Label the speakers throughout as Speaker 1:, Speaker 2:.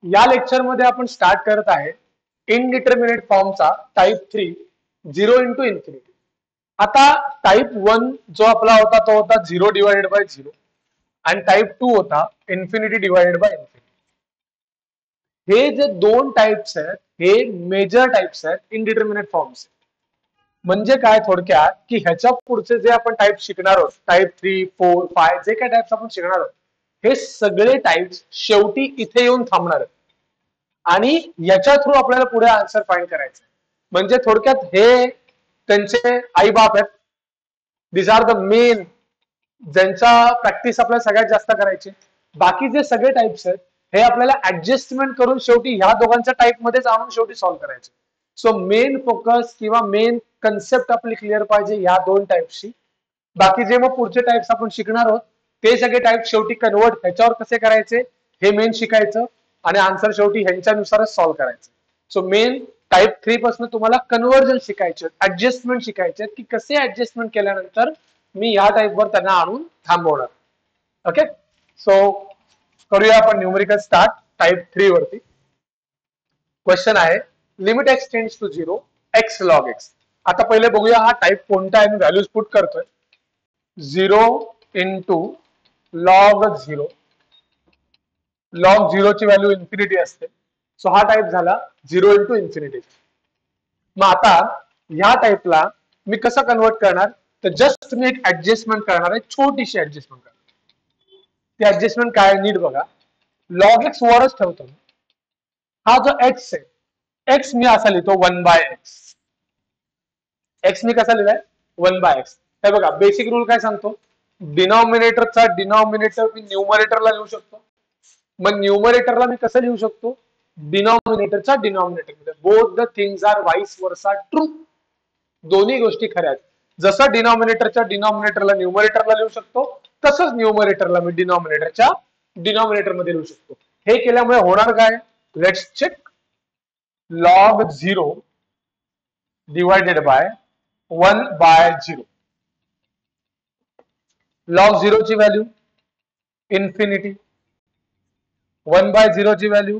Speaker 1: या लेक्चर मध्ये आपण स्टार्ट करत आहे इनडिटर्मिनेट फॉर्मचा टाइप 3 0 इंटू इन्फिनिटी। आता टाइप 1 जो आपला होता तो होता 0 डिवाइडेड बाय 0 आणि टाइप 2 होता इन्फिनिटी डिवाइडेड बाय इन्फिनिटी। हे जे दोन टाइप्स आहेत हे मेजर टाइप्स आहेत इनडिटर्मिनेट फॉर्म्स। म्हणजे काय थोडक्यात की ह्याच्या पुढचे जे आपण टाइप शिकणार आहोत टाइप 3 4 5 जे काय टाइप्स आपण शिकणार आहोत हे सगळे टाइप्स शेवटी इथे येऊन थांबणार आहेत आणि याच्या थ्रू आपल्याला पुढे आन्सर फाइंड करायचं। म्हणजे थोडक्यात हे त्यांचे आई बाप आहेत। दिस आर द मेन ज्यांचा प्रॅक्टिस आपल्याला सगळ्यात जास्त करायची। बाकी जे सगळे टाइप्स आहेत हे आपल्याला ऍडजस्टमेंट करून शेवटी ह्या दोघांच्या टाइप मध्येच आणून शेवटी सॉल्व्ह करायचे। सो मेन फोकस किंवा मेन कन्सेप्ट आपली क्लिअर पाहिजे या दोन टाइप्सची। बाकी जे मग पुढचे टाइप्स आपण शिकणार आहोत ते सगळे टाइप शेवटी कन्वर्ट ह्याच्यावर कसे करायचे हे मेन शिकायचं आणि आन्सर शेवटी ह्यांच्यानुसारच सॉल्व्ह करायचं। सो मेन टाइप 3 पासून तुम्हाला कन्वर्जन शिकायचे, ऍडजस्टमेंट शिकायचे की कसे ऍडजस्टमेंट केल्यानंतर मी या टाइपवर त्यांना आणून थांबवणार। ओके, सो करूया आपण न्यूमेरिकल स्टार्ट टाइप 3 वरती। क्वेश्चन आहे limit X tends to 0 X log X. आता पहिले बघूया हा टाइप कोणता आहे, मी व्हॅल्यूज पुट करतोय 0 इंटू लॉग 0। लॉग 0 ची व्हॅल्यू इन्फिनिटी असते। सो हा टाइप झाला 0 इंटू इन्फिनिटी। मग आता ह्या टाइपला मी कसं कन्वर्ट करणार तर जस्ट मी एक ऍडजस्टमेंट करणार आहे, छोटीशी ऍडजस्टमेंट करणार। ती ऍडजस्टमेंट काय नीट बघा, लॉग एक्स वरच ठेवतो। हा जो एक्स आहे एक्स मी असा लिहितो 1 बाय एक्स। एक्स मी कसा लिहिलाय 1 बाय एक्स। हे बघा बेसिक रूल काय सांगतो, डिनॉमिनेटरचा डिनॉमिनेटर मी न्यूमरेटरला लिहू शकतो। मग न्यूमरेटरला मी कसं लिहू शकतो डिनॉमिनेटरचा डिनॉमिनेटर मध्ये। Both the things are vice versa true, दोन्ही गोष्टी खऱ्या आहेत। जसं डिनॉमिनेटरच्या डिनॉमिनेटरला न्यूमरेटरला लिहू शकतो तसंच न्यूमरेटरला मी डिनॉमिनेटरच्या डिनॉमिनेटर मध्ये लिहू शकतो। हे केल्यामुळे होणार काय, let's check. Log 0 divided by 1 by 0। Log 0 ची व्हॅल्यू इन्फिनिटी, 1 बाय 0 ची value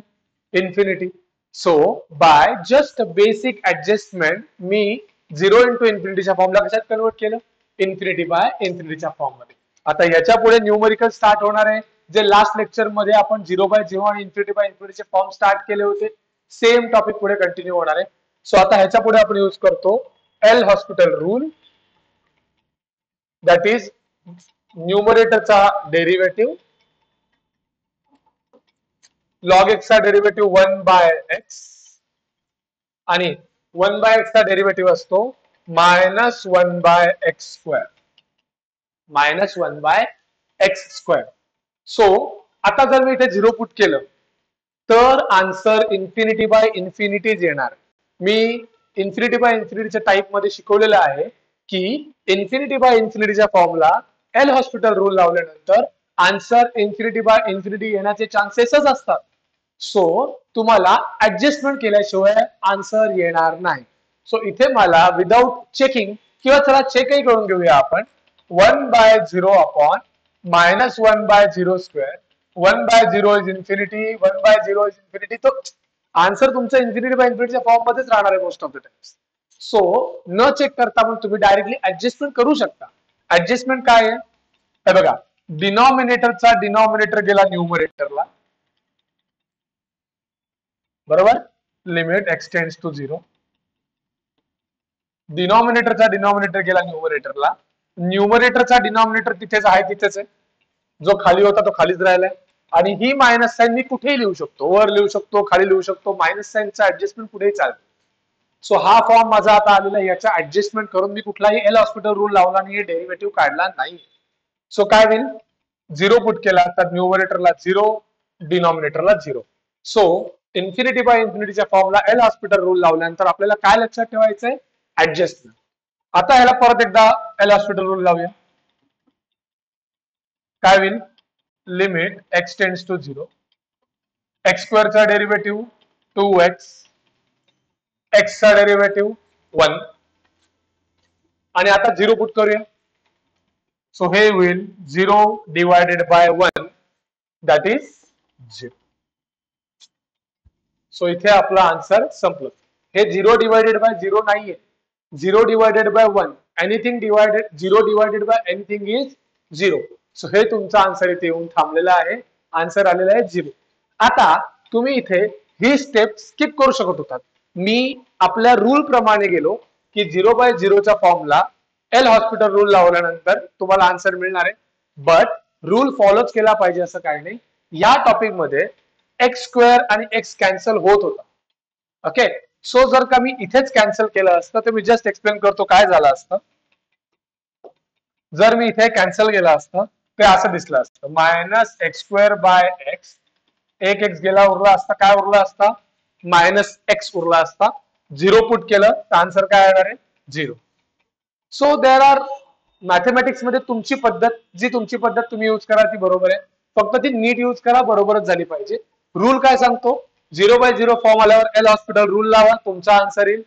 Speaker 1: infinity. So by just basic adjustment मी 0 इंटू इन्फिनिटीच्या फॉर्मला कशात कन्वर्ट केलं, इन्फिनिटी बाय इन्फिनिटीच्या फॉर्म मध्ये। आता याच्या पुढे न्यूमेरिकल स्टार्ट होणार आहे, जे लास्ट लेक्चर मध्ये आपण 0 बाय 0 आणि इन्फिनिटी बाय इन्फिनिटीचे फॉर्म स्टार्ट केले होते सेम टॉपिक पुढे कंटिन्यू होणार आहे। सो आता ह्याच्या पुढे आपण यूज करतो L hospital rule, that is न्यूमरेटरचा डेरिव्हेटिव्ह लॉग एक्स चा डेरिव्हेटिव्ह 1 बाय एक्स आणि 1 बाय एक्स चा डेरिव्हेटिव्ह असतो minus 1 by X square, minus 1 by X square. So आता जर मी इथे 0 पुट केलं तर आन्सर इन्फिनिटी बाय इन्फिनिटीज येणार। मी इन्फिनिटी बाय इन्फिनिटीच्या टाइप मध्ये शिकवलेलं आहे की इन्फिनिटी बाय इन्फिनिटीच्या फॉर्मला एल हॉस्पिटल रूल लावल्यानंतर आन्सर इन्फिनिटी बाय इन्फिनिटी येण्याचे चान्सेसच असतात। सो तुम्हाला ऍडजस्टमेंट केल्याशिवाय आन्सर येणार नाही। सो इथे मला विदाउट चेकिंग किंवा चला चेकही करून घेऊया आपण 1 by 0 upon minus 1 by 0 square, 1 by 0 is infinity, 1 by 0 is infinity. तो आन्सर तुमचा इन्फिनिटी बाय इन्फिनिटीच्या फॉर्म मध्येच राहणार आहे most of the times. So न चेक करता पण तुम्ही डायरेक्टली ऍडजस्टमेंट करू शकता। ऍडजस्टमेंट काय आहे हे बघा, डिनॉमिनेटरचा डिनॉमिनेटर गेला न्यूमरेटरला, बरोबर, लिमिट एक्स टेंड्स टू 0। डिनॉमिनेटरचा डिनॉमिनेटर गेला न्यूमरेटरला, न्यूमरेटरचा डिनॉमिनेटर तिथेच आहे तिथेच आहे, जो खाली होता तो खालीच राहिलाय। आणि ही मायनस साइन मी कुठेही लिहू शकतो, वर लिहू शकतो, खाली लिहू शकतो, मायनस साइनचा ऍडजस्टमेंट कुठेही चालतो। सो हा फॉर्म माझा आता आलेला आहे, याचा ऍडजस्टमेंट करून मी कुठलाही एल हॉस्पिटल रूल लावला आणि डेरिव्हेटिव्ह काढला नाही। सो काय होईल, 0 पुट केला तर न्यूमरेटरला 0 डिनॉमिनेटरला 0। सो इन्फिनिटी बाय इन्फिनिटीच्या फॉर्मला एल हॉस्पिटल रूल लावल्यानंतर आपल्याला काय लक्षात ठेवायचंय, ऍडजस्टमेंट। आता ह्याला परत एकदा एल हॉस्पिटल रूल लावूया। काय होईल, limit X tends to 0, X स्क्वेअरचा डेरिव्हेटिव्ह 2x, एक्स चा डेरिव्हेटिव्ह 1 आणि आता 0 पुट करूया। सो हे होईल 0 divided by 1 that is 0। So इथे आपला आन्सर संपलं. हे 0 डिवायडेड बाय 0 नाहीये. 0 divided by 1 anything divided 0 divided by anything is 0. So हे तुमचा आन्सर इथे येऊन थांबलेला आहे. आन्सर आलेला आहे 0. आता तुम्ही इथे ही स्टेप स्किप करू शकत होतात. मी आपल्या रूल प्रमाणे गेलो की 0 बाय 0च्या फॉर्मला एल हॉस्पिटल रूल लावल्यानंतर तुम्हाला आन्सर मिळणार आहे. बट रूल फॉलोच केला पाहिजे असं काही नाही. या टॉपिक मध्ये एक्स स्क्वेअर आणि एक्स कॅन्सल होत होता. ओके, सो जर का मी इथेच कॅन्सल केलं असतं तर मी जस्ट एक्सप्लेन करतो काय झालं असतं. जर मी इथे कॅन्सल केलं असतं ते असं दिसलं असतं minus x square by x. एक एक्स गेला उरला असता, काय उरला असता मायनस एक्स उरला असता. 0 पुट केलं तर आन्सर काय येणार आहे 0. सो देर आर मॅथमॅटिक्स मध्ये तुमची पद्धत तुम्ही यूज करा ती बरोबर आहे. फक्त ती नीट यूज करा, बरोबरच झाली पाहिजे. रूल काय सांगतो 0 बाय 0 फॉर्म आल्यावर एल हॉस्पिटल रूल लावा, तुमचा आन्सर येईल.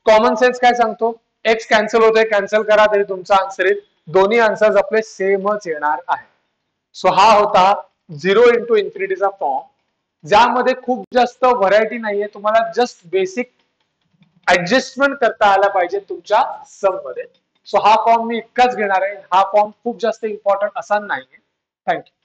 Speaker 1: कॉमन सेन्स काय सांगतो एक्स कॅन्सल होतोय, कॅन्सल करा तरी तुमचा आन्सर येईल. दोन्ही आन्सर्स आपले सेमच येणार आहे. सो हा होता 0 इंटू इन्फिनिटीचा फॉर्म, ज्यामध्ये खूप जास्त व्हरायटी नाहीये. तुम्हाला जस्ट बेसिक ऍडजस्टमेंट करता आला पाहिजे तुमच्या सम मध्ये. सो हा फॉर्म मी इतकाच घेणार आहे. हा फॉर्म खूप जास्त इम्पॉर्टंट असा नाहीये. थँक्यू.